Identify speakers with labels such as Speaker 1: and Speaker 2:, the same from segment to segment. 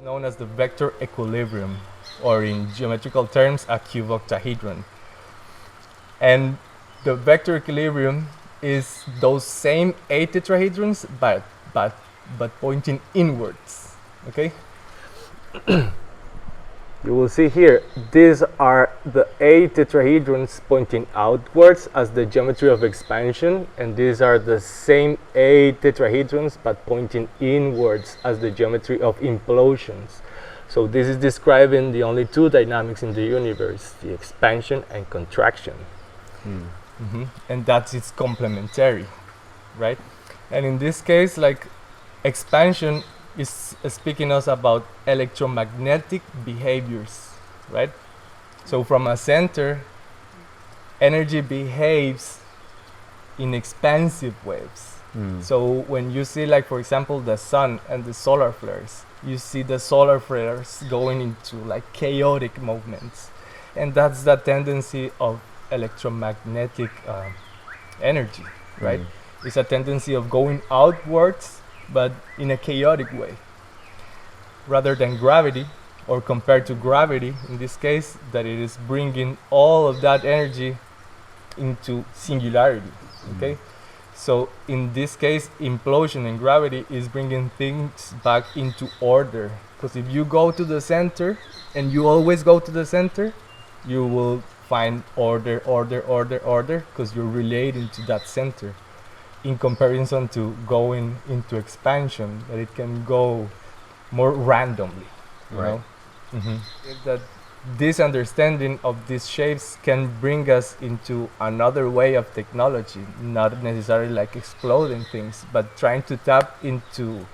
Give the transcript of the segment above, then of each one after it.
Speaker 1: known as the vector equilibrium, or in geometrical terms, a cube octahedron. And the vector equilibrium is those same 8 tetrahedrons, but pointing inwards. Okay. You will see here, these are the 8 tetrahedrons pointing outwards as the geometry of expansion, and these are the same 8 tetrahedrons but pointing inwards as the geometry of implosions. So this is describing the only two dynamics in the universe, the expansion and contraction. And that's its complementary, right? And in this case, like, expansion is speaking us about electromagnetic behaviors, right? So from a center, energy behaves in expansive waves. So when you see, like, for example, the sun and the solar flares, you see the solar flares going into like chaotic movements, and that's the tendency of electromagnetic energy, right? It's a tendency of going outwards but in a chaotic way, rather than gravity, or compared to gravity in this case, that it is bringing all of that energy into singularity. Okay, so in this case, implosion and gravity is bringing things back into order, because if you go to the center, and you always go to the center, you will find order, because you're relating to that center, in comparison to going into expansion, that it can go more randomly, you know? That this understanding of these shapes can bring us into another way of technology, not necessarily like exploding things, but trying to tap into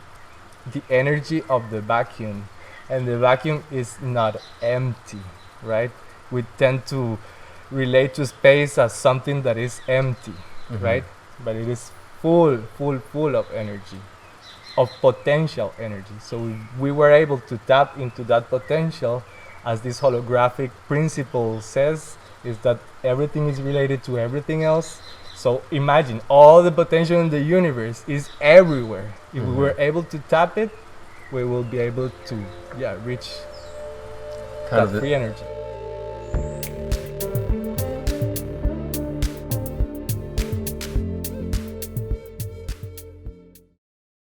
Speaker 1: the energy of the vacuum. And the vacuum is not empty, right? We tend to relate to space as something that is empty, right? But it is full of energy, of potential energy. So we were able to tap into that potential, as this holographic principle says, is that everything is related to everything else. So imagine all the potential in the universe is everywhere. If we were able to tap it, we will be able to reach that free energy.